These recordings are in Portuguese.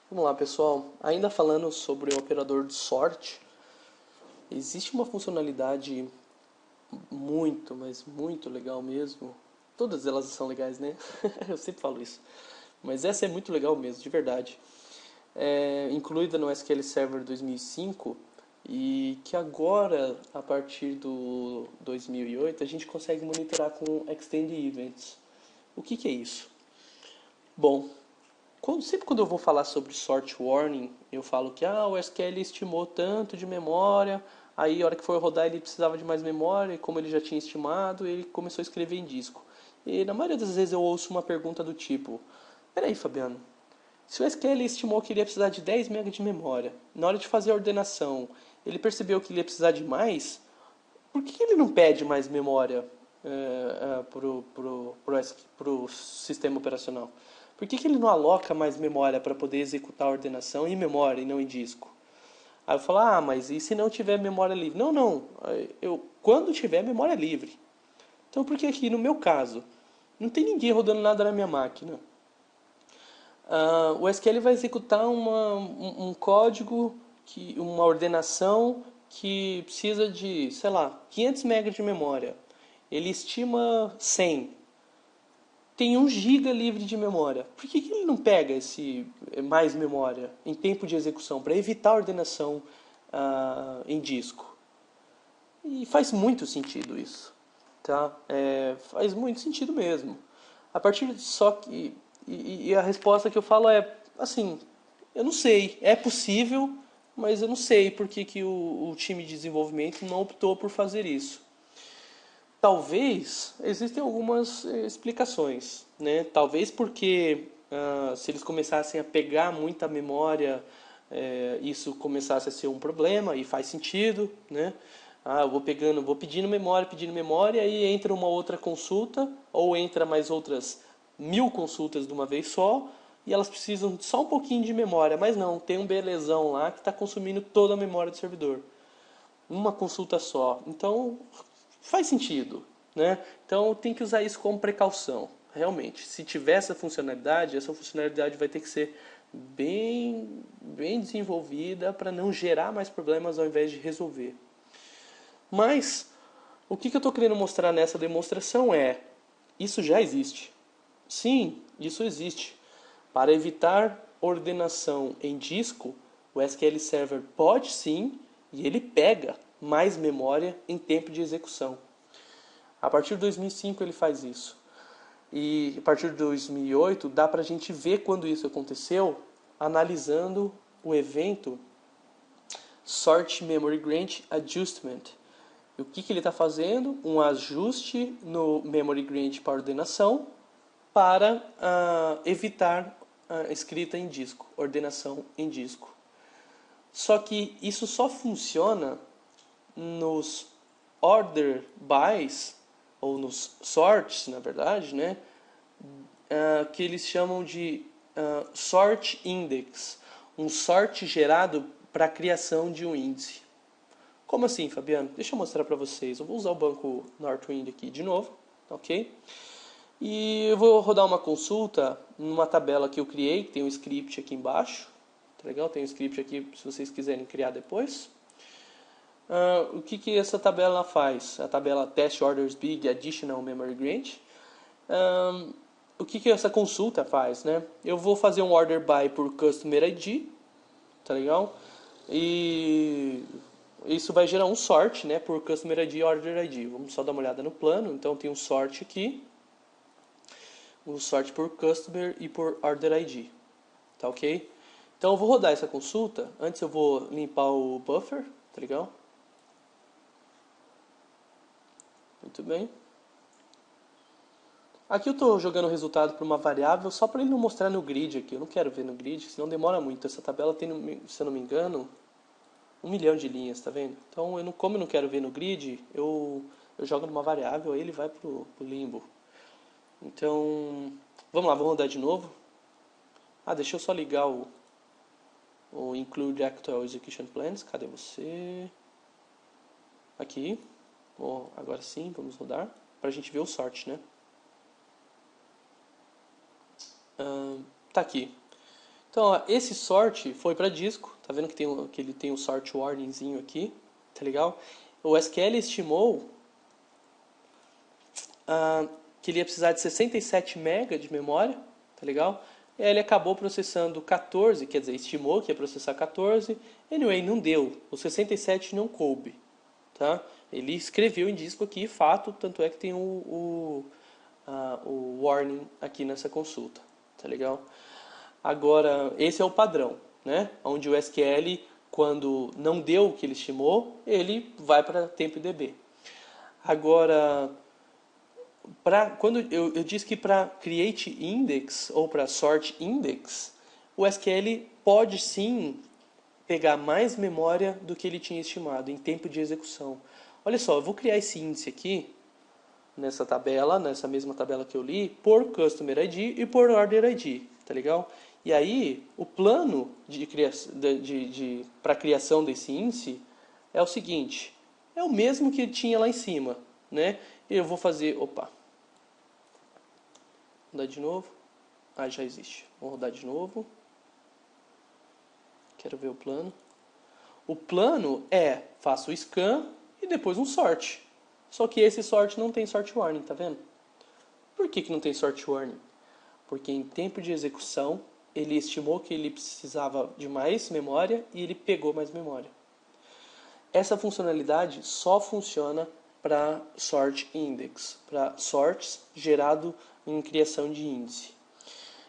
Vamos lá, pessoal. Ainda falando sobre o operador de sorte, existe uma funcionalidade muito, mas muito legal mesmo. Todas elas são legais, né? Eu sempre falo isso. Mas essa é muito legal mesmo, de verdade. É incluída no SQL Server 2005 e que agora, a partir do 2008, a gente consegue monitorar com Extend Events. O que é isso? Bom, sempre quando eu vou falar sobre sort warning, eu falo que o SQL estimou tanto de memória, aí a hora que for rodar ele precisava de mais memória, e como ele já tinha estimado, ele começou a escrever em disco. E na maioria das vezes eu ouço uma pergunta do tipo: peraí, Fabiano, se o SQL estimou que ele ia precisar de 10 MB de memória, na hora de fazer a ordenação, ele percebeu que ele ia precisar de mais, por que ele não pede mais memória para o sistema operacional? Por que ele não aloca mais memória para poder executar a ordenação em memória e não em disco? Aí eu falo, mas e se não tiver memória livre? Não, não. Quando tiver memória livre. Então por que aqui, no meu caso, não tem ninguém rodando nada na minha máquina? O SQL vai executar um código, uma ordenação que precisa de, sei lá, 500 MB de memória. Ele estima 100. Tem 1 GB livre de memória. Por que ele não pega esse mais memória em tempo de execução para evitar a ordenação em disco? E faz muito sentido isso, tá? Faz muito sentido mesmo. A partir de só que e a resposta que eu falo é assim, eu não sei, é possível, mas eu não sei por que o time de desenvolvimento não optou por fazer isso. Talvez existem algumas explicações, né? Talvez porque se eles começassem a pegar muita memória, isso começasse a ser um problema e faz sentido, né? Eu vou pedindo memória, e entra uma outra consulta ou entra mais outras 1000 consultas de uma vez só e elas precisam só um pouquinho de memória, mas não, tem um belezão lá que está consumindo toda a memória do servidor. Uma consulta só. Então, faz sentido, né? Então, tem que usar isso como precaução. Realmente, se tiver essa funcionalidade vai ter que ser bem desenvolvida para não gerar mais problemas ao invés de resolver. Mas, o que eu estou querendo mostrar nessa demonstração isso já existe. Sim, isso existe. Para evitar ordenação em disco, o SQL Server pode sim, e ele pega mais memória em tempo de execução. A partir de 2005 ele faz isso. E a partir de 2008 dá para a gente ver quando isso aconteceu, analisando o evento Sort Memory Grant Adjustment. E o que ele está fazendo? Um ajuste no Memory Grant para ordenação para evitar a escrita em disco, ordenação em disco. Só que isso só funciona nos order bys, ou nos sorts, na verdade, né? Que eles chamam de sort index, um sort gerado para a criação de um índice. Como assim, Fabiano? Deixa eu mostrar para vocês. Eu vou usar o banco Northwind aqui de novo, ok? E eu vou rodar uma consulta numa tabela que eu criei, que tem um script aqui embaixo. Tá legal? Tem um script aqui se vocês quiserem criar depois. O que essa tabela faz? A tabela Test Orders Big Additional Memory Grant. O que essa consulta faz, né? Eu vou fazer um order by por Customer ID, tá legal? E isso vai gerar um sort, né, por Customer ID e Order ID. Vamos só dar uma olhada no plano. Então tem um sort aqui, um sort por Customer e por Order ID, tá ok? Então eu vou rodar essa consulta. Antes eu vou limpar o buffer, tá legal? Muito bem. Aqui eu estou jogando o resultado para uma variável só para ele não mostrar no grid aqui. Eu não quero ver no grid, senão demora muito. Essa tabela tem, se eu não me engano, 1 milhão de linhas, tá vendo? Então, como eu não quero ver no grid, eu jogo numa variável, aí ele vai pro limbo. Então, vamos lá, vamos rodar de novo. Deixa eu só ligar o Include Actual Execution Plans. Cadê você? Aqui. Agora sim, vamos rodar. Pra gente ver o sort, né? Tá aqui. Então, ó, esse sort foi para disco, tá vendo que ele tem um sort warningzinho aqui, tá legal? O SQL estimou que ele ia precisar de 67 MB de memória, tá legal? E aí ele acabou processando 14, quer dizer, estimou que ia processar 14, anyway, não deu, o 67 não coube, tá? Ele escreveu em disco aqui, fato, tanto é que tem o warning aqui nessa consulta, tá legal? Agora, esse é o padrão, né? Onde o SQL, quando não deu o que ele estimou, ele vai para tempo DB. Agora, quando eu disse que para create index ou para sort index, o SQL pode sim pegar mais memória do que ele tinha estimado em tempo de execução. Olha só, eu vou criar esse índice aqui nessa tabela, nessa mesma tabela que eu li, por Customer ID e por Order ID, tá legal? E aí, o plano para a criação desse índice é o seguinte, é o mesmo que tinha lá em cima, né? Eu vou fazer, rodar de novo. Ah, já existe. Vou rodar de novo. Quero ver o plano. O plano é, faço o scan e depois um sort. Só que esse sort não tem sort warning, tá vendo? Por que não tem sort warning? Porque em tempo de execução, ele estimou que ele precisava de mais memória e ele pegou mais memória. Essa funcionalidade só funciona para sort index, para sorts gerado em criação de índice.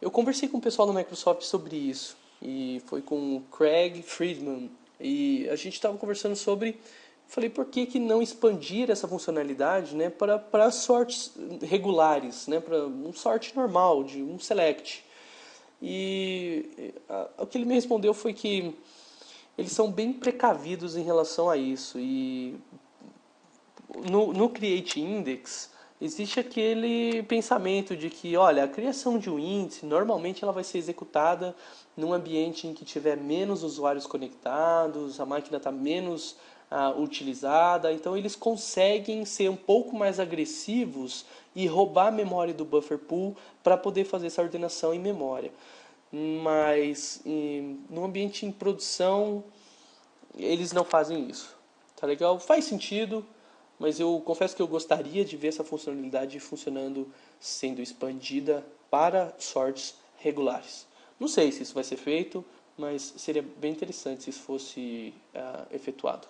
Eu conversei com o pessoal da Microsoft sobre isso, e foi com o Craig Friedman, e a gente estava conversando sobre, falei, por que não expandir essa funcionalidade, né, para sorts regulares, né, para um sort normal, de um select. E o que ele me respondeu foi que eles são bem precavidos em relação a isso. E no Create Index existe aquele pensamento de que, olha, a criação de um índice normalmente ela vai ser executada num ambiente em que tiver menos usuários conectados, a máquina está menos utilizada, então eles conseguem ser um pouco mais agressivos e roubar a memória do buffer pool para poder fazer essa ordenação em memória. Mas no ambiente em produção eles não fazem isso. Tá legal? Faz sentido, mas eu confesso que eu gostaria de ver essa funcionalidade funcionando, sendo expandida para sorts regulares. Não sei se isso vai ser feito, mas seria bem interessante se isso fosse efetuado.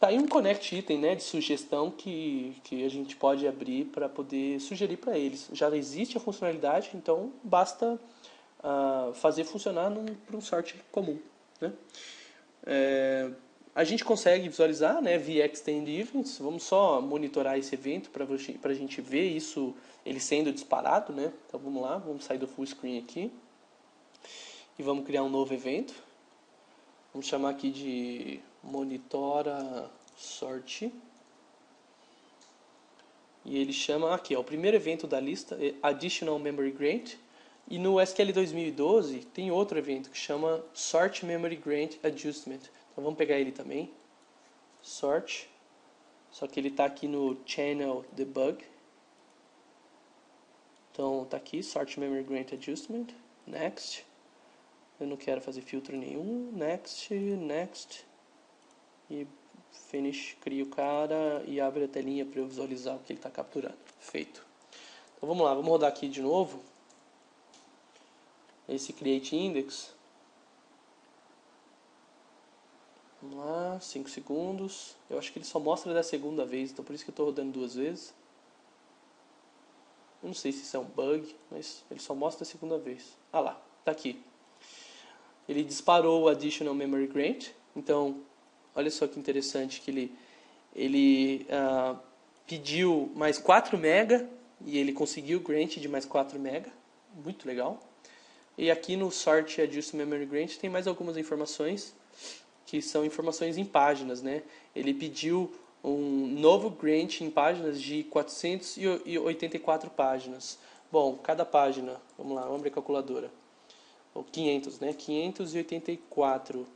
Tá aí um connect item, né, de sugestão que a gente pode abrir para poder sugerir para eles. Já existe a funcionalidade, então basta fazer funcionar para um sort comum. Né? A gente consegue visualizar, né, via Extend Events. Vamos só monitorar esse evento para a gente ver isso, ele sendo disparado. Né? Então vamos lá, vamos sair do full screen aqui. E vamos criar um novo evento. Vamos chamar aqui de monitora sort. E ele chama aqui, ó, o primeiro evento da lista é Additional Memory Grant. E no SQL 2012 tem outro evento que chama Sort Memory Grant Adjustment. Então vamos pegar ele também. Sort. Só que ele está aqui no Channel Debug. Então está aqui, Sort Memory Grant Adjustment. Next. Eu não quero fazer filtro nenhum. Next, next. E finish, cria o cara e abre a telinha para eu visualizar o que ele está capturando. Feito. Então vamos lá, vamos rodar aqui de novo. Esse Create Index. Vamos lá, 5 segundos. Eu acho que ele só mostra da segunda vez, então por isso que eu estou rodando 2 vezes. Eu não sei se isso é um bug, mas ele só mostra a segunda vez. Ah lá, tá aqui. Ele disparou o Additional Memory Grant. Então, olha só que interessante que ele pediu mais 4 MB e ele conseguiu o grant de mais 4 MB. Muito legal. E aqui no Sort Adjust Memory Grant tem mais algumas informações que são informações em páginas, né? Ele pediu um novo grant em páginas de 484 páginas. Bom, cada página, vamos lá, vamos abrir a calculadora. Ou 500, né? 584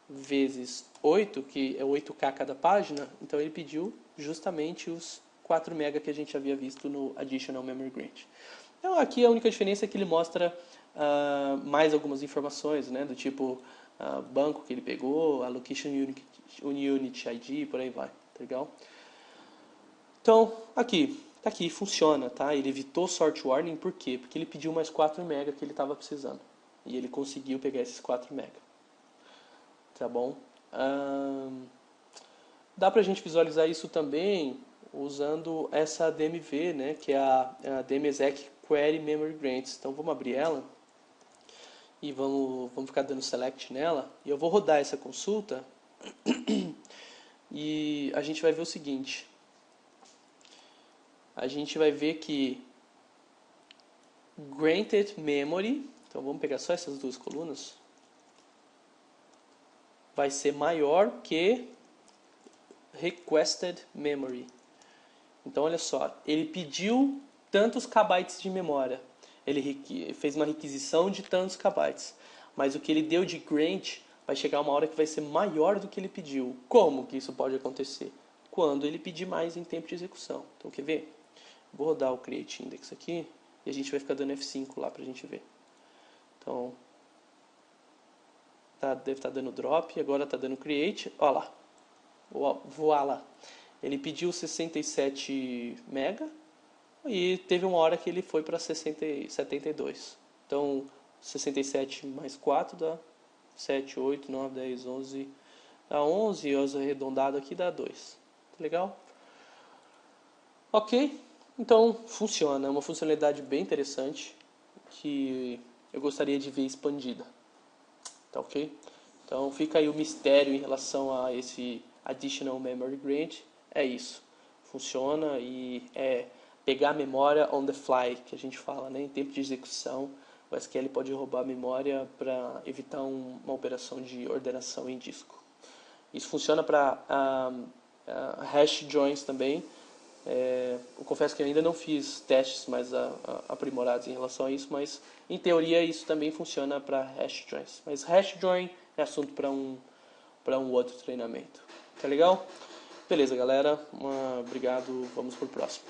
vezes 8, que é 8K cada página, então ele pediu justamente os 4 MB que a gente havia visto no Additional Memory Grant. Então, aqui a única diferença é que ele mostra mais algumas informações, né? Do tipo banco que ele pegou, a location unit ID, por aí vai, tá legal? Então, tá aqui, funciona, tá? Ele evitou sort warning, por quê? Porque ele pediu mais 4 MB que ele estava precisando. E ele conseguiu pegar esses 4 MB. Tá bom? Dá pra gente visualizar isso também usando essa DMV, né? Que é a DMExec Query Memory Grants. Então, vamos abrir ela e vamos ficar dando select nela. E eu vou rodar essa consulta e a gente vai ver o seguinte. A gente vai ver que granted memory, então vamos pegar só essas duas colunas, vai ser maior que requested memory. Então olha só, ele pediu tantos kbytes de memória, ele fez uma requisição de tantos kbytes, mas o que ele deu de grant vai chegar uma hora que vai ser maior do que ele pediu. Como que isso pode acontecer? Quando ele pedir mais em tempo de execução. Então quer ver? Vou rodar o create index aqui e a gente vai ficar dando F5 lá pra gente ver. Então, deve estar dando drop, agora está dando create. Olha lá, voila. Ele pediu 67 mega e teve uma hora que ele foi para 72. Então, 67 mais 4 dá 7, 8, 9, 10, 11. Dá 11, eu arredondado aqui dá 2. Legal? Ok, então funciona. É uma funcionalidade bem interessante que eu gostaria de ver expandida. Tá ok? Então fica aí o mistério em relação a esse Additional Memory Grant. É isso. Funciona e é pegar a memória on the fly, que a gente fala, né? Em tempo de execução, o SQL pode roubar a memória para evitar uma operação de ordenação em disco. Isso funciona para hash joins também. Eu confesso que eu ainda não fiz testes mais aprimorados em relação a isso, mas em teoria isso também funciona para hash joins. Mas hash join é assunto para um outro treinamento. Tá legal? Beleza, galera. Obrigado. Vamos pro próximo.